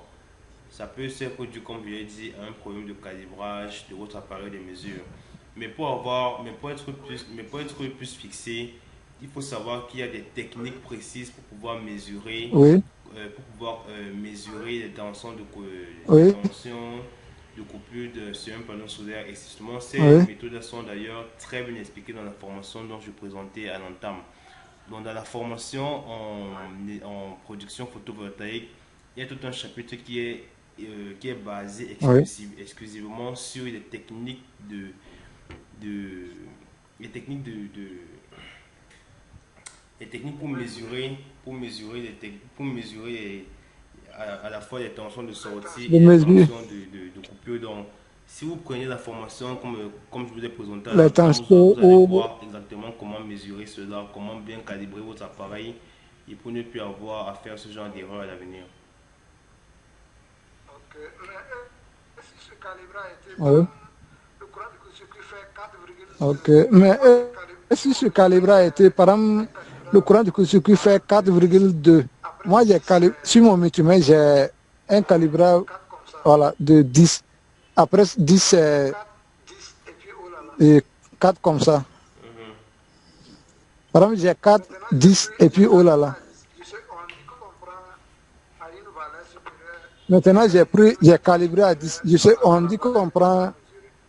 Ça peut être dû, comme je l'ai dit, à un problème de calibrage de votre appareil de mesure. Mais pour être plus fixé, il faut savoir qu'il y a des techniques précises pour pouvoir mesurer, Oui, les tensions oui, de coupure sur un panneau solaire. Et justement, ces oui, méthodes sont d'ailleurs très bien expliquées dans la formation dont je présentais à l'entame. Donc, dans la formation en production photovoltaïque, il y a tout un chapitre qui est basé oui, exclusivement sur de, les techniques les techniques pour mesurer à la fois les tensions de sortie de et les mesure tensions de coupure. Donc, si vous prenez la formation comme je vous ai présenté à l'entame, l'intensité vous allez ou voir exactement comment mesurer cela, comment bien calibrer votre appareil et pour ne plus avoir à faire ce genre d'erreur à l'avenir. Ok. Mais si ce calibrage a été, par oui, exemple, le courant du court-circuit fait 4,2. ok. Mais Moi, j'ai si ce calibrage a été, par exemple, le courant du court-circuit fait 4,2. après Moi, j'ai calibré, sur mon multimètre, j'ai un calibrage 4 comme ça. voilà, de 10. Après 10, c'est 4, 10, et puis oh là là. 4 comme ça. Mhm. Par exemple, j'ai 4, Maintenant, 10 et puis oh là là. je sais, on dit qu'on prend à une valeur supérieure, Maintenant, j'ai calibré à 10. On dit qu'on prend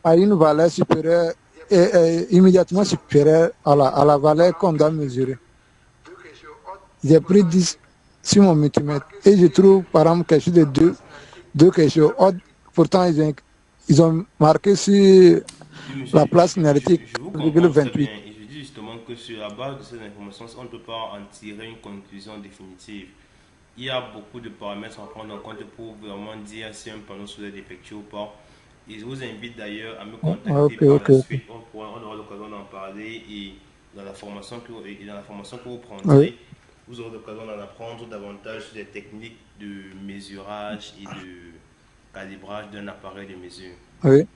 à une valeur supérieure et immédiatement supérieure à la valeur qu'on doit mesurer. deux questions. Autre, J'ai pris 10 sur mon multimètre et je trouve par exemple quelque chose de 2 questions. Pourtant, ils ont marqué sur Oui, monsieur, la place signalétique je vous comprends très 4,28. bien et je dis justement que sur la base de ces informations, on ne peut pas en tirer une conclusion définitive. Il y a beaucoup de paramètres à prendre en compte pour vraiment dire si un panneau solaire est défectueux ou pas. Et je vous invite d'ailleurs à me contacter Ok, par ok, la ok. suite. On aura l'occasion d'en parler et dans la formation que vous Oui, prendrez, vous aurez l'occasion d'en apprendre davantage sur les techniques de mesurage et de calibrage d'un appareil de mesure. oui.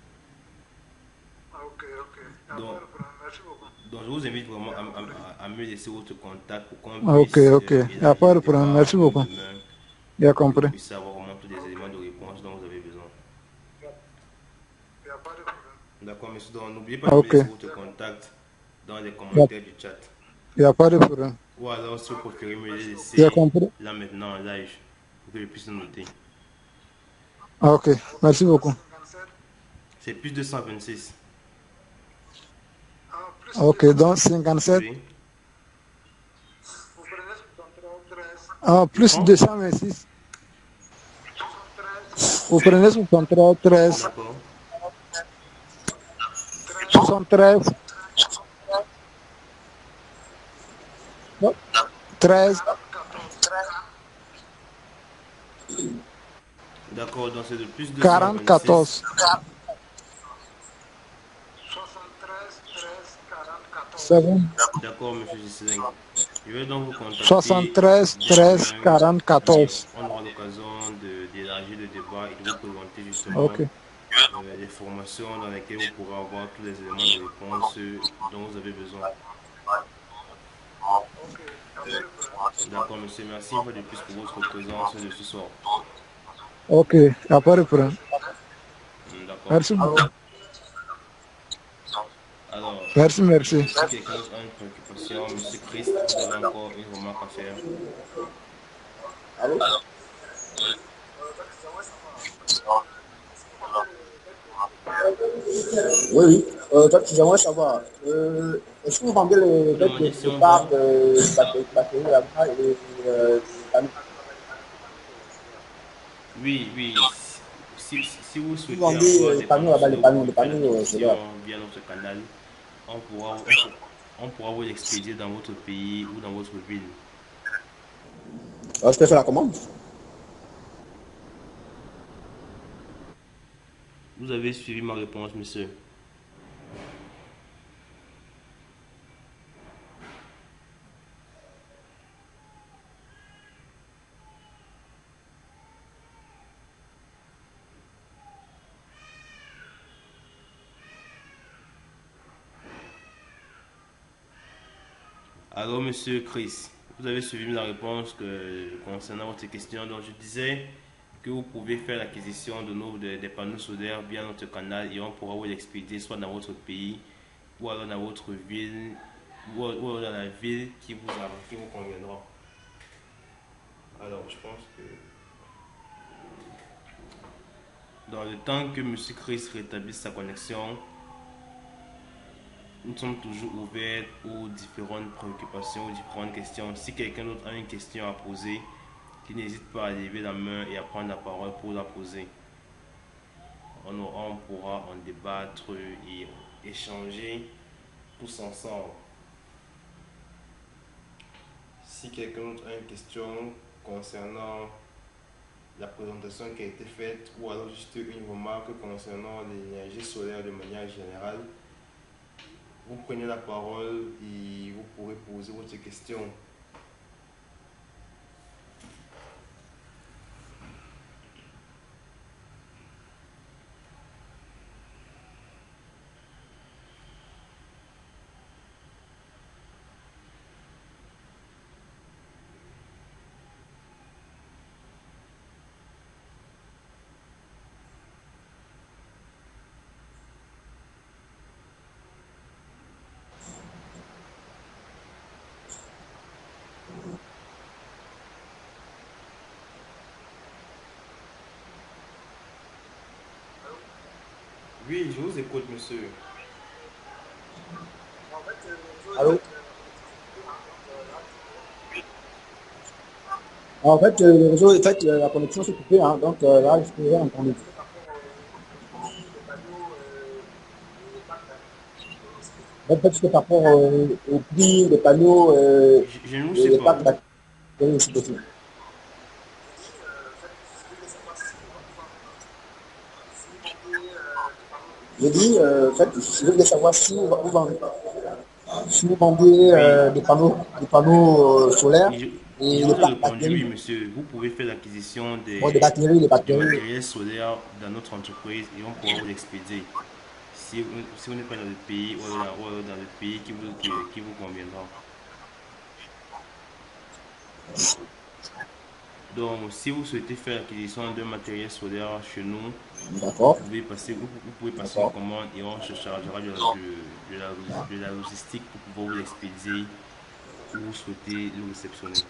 ok, ok. Donc, Merci beaucoup. Donc, je vous invite vraiment à me laisser votre contact pour qu'on Ok, puisse ok. Il n'y a élargir pas le de problème. débat Merci même beaucoup. demain J'ai pour que vous compris. puissiez avoir vraiment tous les éléments de réponse dont vous avez besoin. Il n'y a pas de problème. D'accord, monsieur. Donc, n'oubliez pas de me Ok. laisser votre contact dans les Il commentaires du chat. n'y a pas de problème. Ou alors, si vous préférez me les J'ai laisser compris. là maintenant en live pour que je puisse le noter. Ok. Merci beaucoup. 57. C'est plus 226. Ah, plus Ok. 200. Donc 57. Oui. Vous prenez 73, 13. Plus Prends. 226. 73, Vous prenez 63, 13. D'accord. 73. 13. 14. D'accord, donc c'est de plus 226. 44. C'est bon. D'accord, monsieur Gislain. Je vais donc vous contacter 73 13 demain. Oui, 44. on aura l'occasion d'élargir le débat et de vous présenter justement Ok. les formations dans lesquelles vous pourrez avoir tous les éléments de réponse dont vous avez besoin. D'accord, monsieur. Merci une fois de plus pour votre présence de ce soir. Ok. Il n'y a pas de problème. D'accord. Merci beaucoup. Alors, Merci, merci. si quelqu'un d'autre a une préoccupation, monsieur Christ, vous avez encore une remarque à faire. Allô? Oui, oui. Toi, j'aimerais savoir, est-ce que vous vendez les, Vous demandez si les on parts vend. de batterie là-bas et les panneaux? Oui, oui. Si vous Vous souhaitez vendez avoir les des panneaux panneaux là-bas, solaires, vous pouvez les faire panneaux l'acquisition solaires. via notre canal. On pourra, on pourra vous l'expédier dans votre pays ou dans votre ville. Alors, je peux faire la commande? Vous avez suivi ma réponse, monsieur. Alors, monsieur Chris, vous avez suivi la réponse concernant votre question. Donc, je disais que vous pouvez faire l'acquisition des panneaux solaires via notre canal et on pourra vous l'expédier soit dans votre pays ou alors dans votre ville ou alors dans la ville qui vous conviendra. Alors, je pense que dans le temps que monsieur Chris rétablisse sa connexion, nous sommes toujours ouverts aux différentes préoccupations, aux différentes questions. Si quelqu'un d'autre a une question à poser, qu'il n'hésite pas à lever la main et à prendre la parole pour la poser. On pourra en débattre et échanger tous ensemble. Si quelqu'un d'autre a une question concernant la présentation qui a été faite ou alors juste une remarque concernant l'énergie solaire de manière générale, vous prenez la parole et vous pourrez poser votre question. Oui, je vous écoute, monsieur. Allô? En fait, le réseau, en fait, la connexion s'est coupée, hein, donc là, je peux rien entendre. En fait, c'est par rapport au prix des panneaux Je ne vous et sais les pas. packs batterie aussi possible. J'ai dit, en fait, je voulais savoir si vous vendez Oui. des panneaux solaires Et et je les vous ai packs répondu, oui, batterie. monsieur. Vous pouvez faire l'acquisition Bon, les du batteries. matériel solaire dans notre entreprise et on pourra vous l'expédier. Si vous n'êtes pas dans le pays ou alors dans le pays qui vous conviendra. Donc, si vous souhaitez faire l'acquisition d'un matériel solaire chez nous, D'accord, vous pouvez passer une d'accord. commande et on se chargera de la logistique pour pouvoir vous l'expédier où vous souhaitez le réceptionner.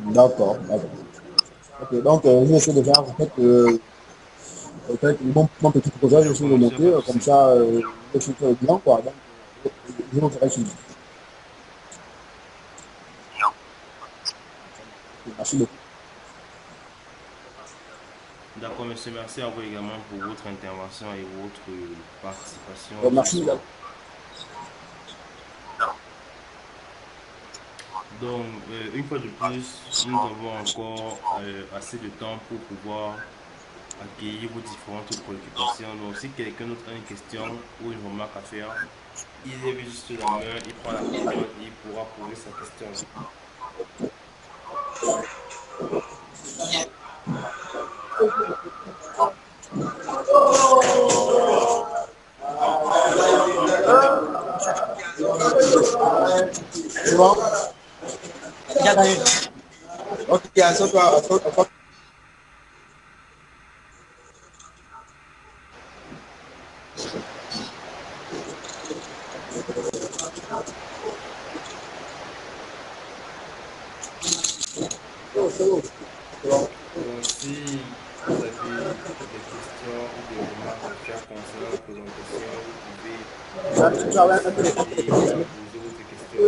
D'accord, d'accord. Ok, donc, je vais déjà, en fait, mon petit projet, je vais essayer D'accord, de le monsieur, monter, pas de comme souci. ça, je suis très bien, quoi. Donc, je vous ferai suivre. Merci beaucoup. D'accord, monsieur, merci à vous également pour votre intervention et votre participation ce Merci. soir. Donc, une fois de plus, nous avons encore assez de temps pour pouvoir accueillir vos différentes préoccupations. Donc, si quelqu'un d'autre a une question ou une remarque à faire, il lève juste la main, il prend la parole et il pourra poser sa question. C'est bon? Ok, assois-toi, assois-toi. Donc, si vous avez des questions ou des remarques à faire concernant la présentation, vous pouvez commencer à poser votre question.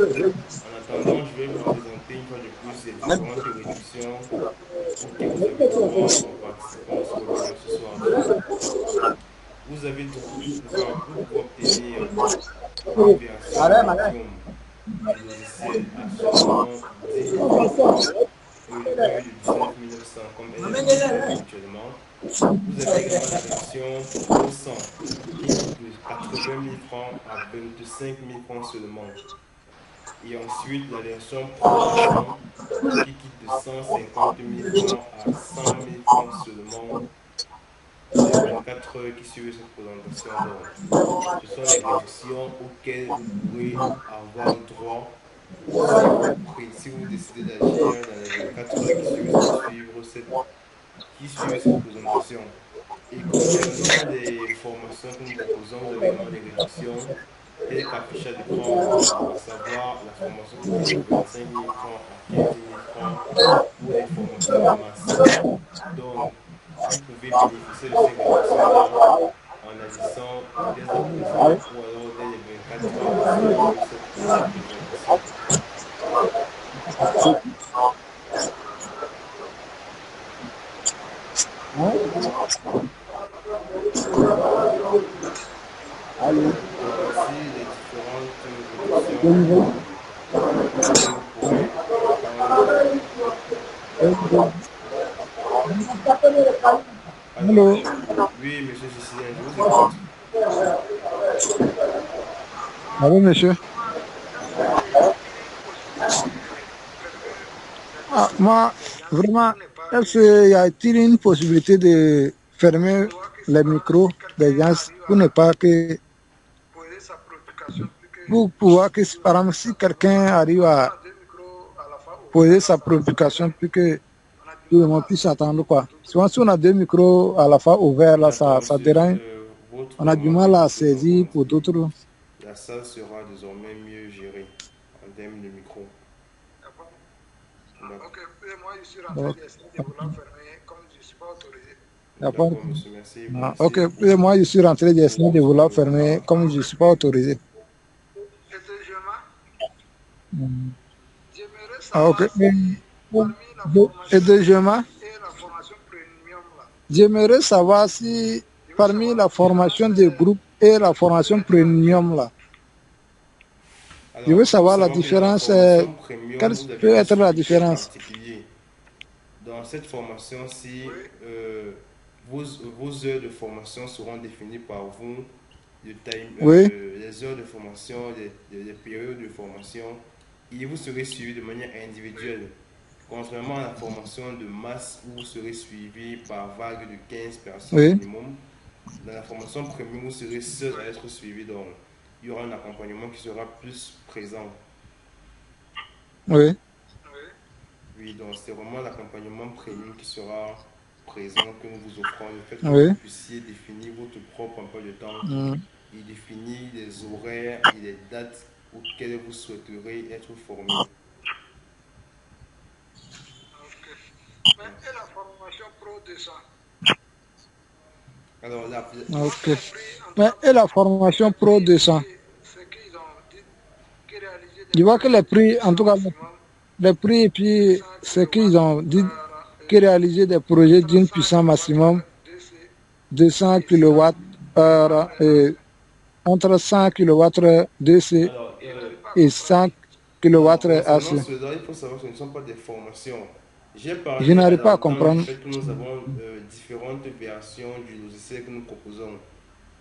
En attendant, je vais vous présenter une fois de plus les différentes réductions auxquelles vous avez droit en participant à ce webinaire ce soir. Vous avez droit, vous pouvez obtenir une version premium du logiciel à seulement 10 000 francs au lieu de 19 900 comme elle est actuellement. Vous avez également la version Pro 100 qui coûte de 80 000 francs à 25 000 francs seulement. Et ensuite la version Pro 200 qui quitte de 150 000 francs à 100 000 francs seulement pour les 24 heures qui suivent cette présentation. Donc, ce sont les réductions auxquelles vous pourrez avoir droit si vous décidez d'agir dans les 24 heures qui suivent cette présentation. Et concernant les formations que nous proposons, vous avez également des réductions telles qu'affichage d'écran, à savoir la formation qui coûte de 25 000 francs à 15 000 francs pour les formations de masse. Donc, vous pouvez bénéficier de ces réductions-là en agissant dès à présent ou alors dès les 24 heures qui suivent cette présentation. Allô? Donc, voici les différentes réductions auxquelles vous pourrez prendre. Alors, Hello. oui, monsieur Sicilien, je vous écoute. Ah oui, monsieur. Ah, moi, vraiment, est-ce qu'il y a-t-il une possibilité de fermer les micros des gens pour ne pas que, pour pouvoir que, par exemple, si quelqu'un arrive à poser sa préoccupation, puis que tout le monde puisse attendre, quoi. Souvent, si on a deux micros à la fois ouverts, là, ça Monsieur, dérange. votre On a du remarque mal est à prise en saisir compte. pour d'autres. La salle sera désormais mieux gérée en termes de micro. Ok, et moi je suis rentré d'essayer de vouloir fermer comme je ne suis pas autorisé. D'accord, monsieur, merci. Ah, ok, et moi je suis rentré d'essayer de vouloir fermer comme je ne suis pas autorisé. Et deuxièmement, j'aimerais Ah, ok. savoir si parmi la Et deuxièmement, et la formation premium là, j'aimerais savoir si parmi la formation des groupes et la formation premium là, je Alors, veux il faut savoir la savoir que dans la différence, formation premium, quelle vous avez peut un être la suivi différence. particulier. Dans cette formation-ci, oui, vos heures de formation seront définies par vous, Oui, les heures de formation, les périodes de formation, et vous serez suivi de manière individuelle. Contrairement à la formation de masse où vous serez suivi par vague de 15 personnes oui, minimum, dans la formation premium, vous serez seul à être suivi, donc il y aura un accompagnement qui sera plus présent. oui, oui. Oui, donc c'est vraiment l'accompagnement premium qui sera présent que nous vous offrons, le fait que oui. vous puissiez définir votre propre emploi de temps Mm. et définir les horaires et les dates auxquelles vous souhaiterez être formé. Ok. Mais et la formation Pro 200, Alors là, Ok. Mais et la formation Pro 200, c'est qu'ils ont dit qu'ils réalisaient je des vois que les prix, en tout cas, maximum les prix et puis 100 ce qu'ils ont dit, kWh que réaliser des projets d'une puissance maximum DC 200 kWh et entre 100 kWh DC alors et 100 Alors, kilowatts concernant AC. cela, il faut savoir que ce ne sont pas des formations. J'ai Je parlé à n'arrive pas à l'entame du comprendre. fait que nous avons différentes versions du logiciel que nous proposons.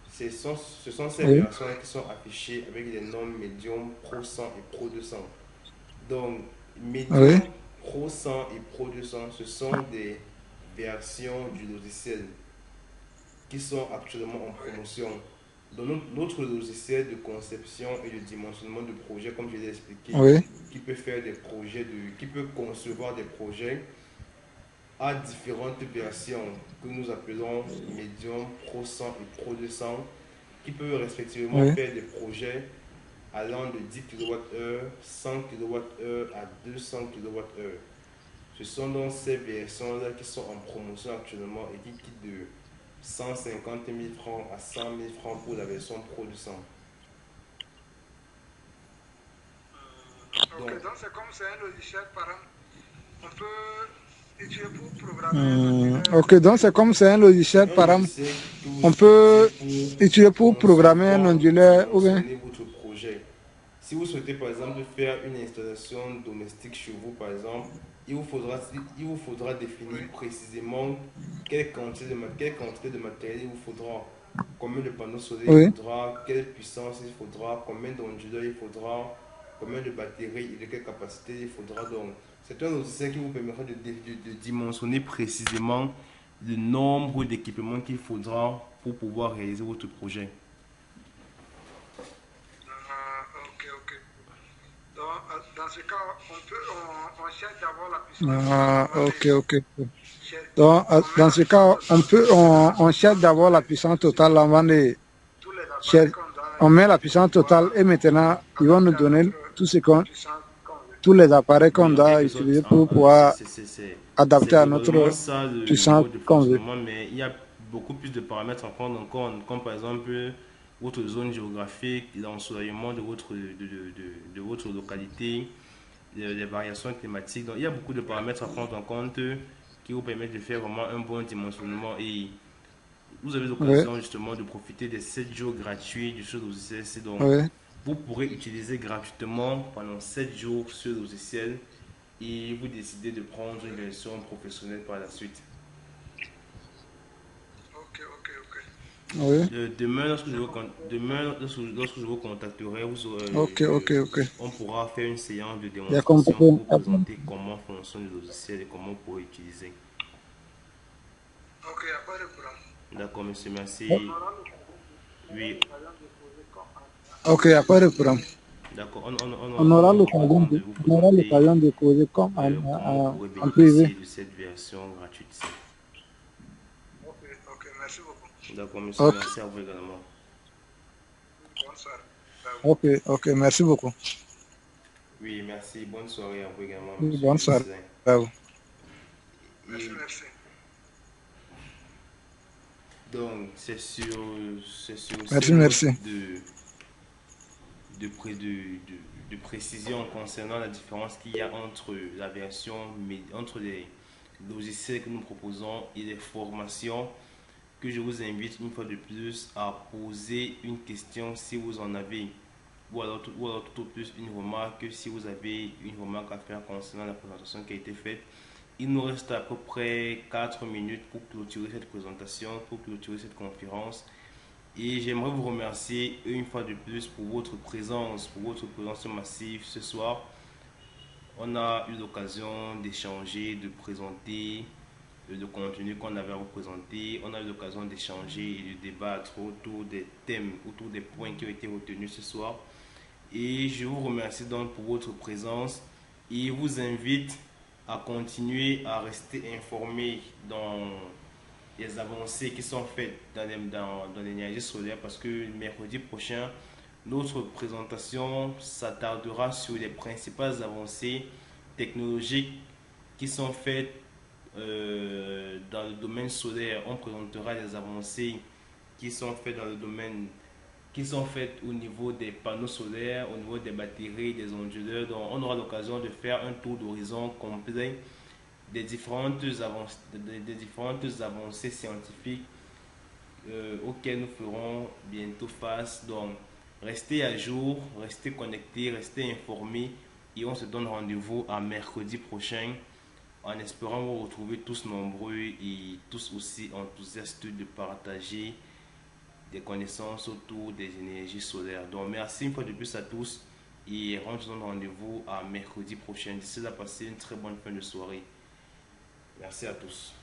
Ce sont ces Oui, versions qui sont affichées avec les noms Medium, Pro 100 et Pro 200. Donc, oui, Medium, Pro 100 et Pro 200, ce sont des versions du logiciel qui sont actuellement en promotion. Dans notre logiciel de conception et de dimensionnement de projet, comme je l'ai expliqué, oui, qui peut faire des projets qui peut concevoir des projets à différentes versions que nous appelons Medium, Pro 100 et Pro 200, qui peuvent respectivement oui, faire des projets allant de 10 kWh, 100 kWh à 200 kWh. Ce sont donc ces versions-là qui sont en promotion actuellement et qui quittent de 150 000 francs à 100 000 francs pour la version Pro 200. Donc, Ok, donc c'est comme c'est un logiciel, par exemple, on peut utiliser pour programmer un ordinateur. Ok, donc c'est comme c'est un logiciel, un par exemple, logiciel que vous on utilisez peut utiliser pour pour programmer un concevoir et onduleur ou bien. dimensionner votre projet. Si vous souhaitez par exemple faire une installation domestique chez vous, par exemple, il vous faudra définir Oui, précisément quelle quantité de matériel il vous faudra, combien de panneaux solaires il Oui, faudra, quelle puissance il faudra, combien d'onduleurs il faudra, combien de batteries et de quelle capacité il faudra. Donc, c'est un logiciel qui vous permettra de dimensionner précisément le nombre d'équipements qu'il faudra pour pouvoir réaliser votre projet. ok, ok. Donc, dans ce cas, on cherche d'abord la puissance totale ah, avant de ok, ok. Donc, on met dans la ce puissance cas, totale on cherche d'abord la puissance totale avant de tous les appareils chercher. qu'on doit On met la utiliser pour puissance totale pouvoir et maintenant, ils vont nous adapter à donner notre la puissance qu'on veut. tous les appareils qu'on Oui, en doit quelque sorte, utiliser pour pouvoir c'est adapter à globalement notre ça le puissance mode de qu'on veut. fonctionnement, mais il y a beaucoup plus de paramètres à prendre en compte, comme par exemple votre zone géographique, l'ensoleillement de votre localité, les variations climatiques. Donc, il y a beaucoup de paramètres à prendre en compte qui vous permettent de faire vraiment un bon dimensionnement. Et vous avez Oui, l'occasion justement de profiter des 7 jours gratuits du jeu logiciel. Donc, oui. vous pourrez utiliser gratuitement pendant 7 jours ce logiciel et vous décidez de prendre une version professionnelle par la suite. Ok, ok, ok. Oui. Demain, C'est bon. lorsque je vous contacterai, Ok, ok, ok. on pourra faire une séance de J'ai démonstration pour compris. vous présenter comment fonctionne le logiciel et comment vous pourrez l'utiliser. Ok, il n'y a pas de problème. D'accord, monsieur, On merci. aura Oui, l'occasion de poser comme Ok, il n'y a pas de problème. d'accord, On on aura l'occasion de vous aura présenter l'occasion de causer comme comment vous pourrez en privé. bénéficier de cette version gratuite. Ok, ok, merci beaucoup. D'accord, monsieur, Ok, merci à vous également. Bonne soirée. Bye. ok, ok. Merci beaucoup. Oui, merci. Bonne soirée à vous également, Bonne monsieur soirée Céline. à vous. Merci, Et merci. donc, c'est sur ces Merci, notes merci. de précision concernant la différence qu'il y a entre la version, entre les logiciels que nous proposons et les formations, que je vous invite une fois de plus à poser une question si vous en avez, ou alors tout au plus une remarque si vous avez une remarque à faire concernant la présentation qui a été faite. Il nous reste à peu près 4 minutes pour clôturer cette présentation, pour clôturer cette conférence. Et j'aimerais vous remercier une fois de plus pour votre présence massive ce soir. On a eu l'occasion d'échanger, de présenter le contenu qu'on avait à vous présenter. On a eu l'occasion d'échanger et de débattre autour des thèmes, autour des points qui ont été retenus ce soir. Et je vous remercie donc pour votre présence et vous invite à continuer à rester informé dans les avancées qui sont faites dans l'énergie solaire parce que mercredi prochain, notre présentation s'attardera sur les principales avancées technologiques qui sont faites dans le domaine solaire. On présentera les avancées qui sont faites dans le domaine qui sont faites au niveau des panneaux solaires, au niveau des batteries, des onduleurs. Donc, on aura l'occasion de faire un tour d'horizon complet des différentes avancées scientifiques auxquelles nous ferons bientôt face. Donc, restez à jour, restez connectés, restez informés Et on se donne rendez-vous à mercredi prochain en espérant vous retrouver tous nombreux et tous aussi enthousiastes de partager des connaissances autour des énergies solaires. Donc merci une fois de plus à tous et on se donne rendez-vous à mercredi prochain. D'ici là, passez une très bonne fin de soirée. Merci à tous.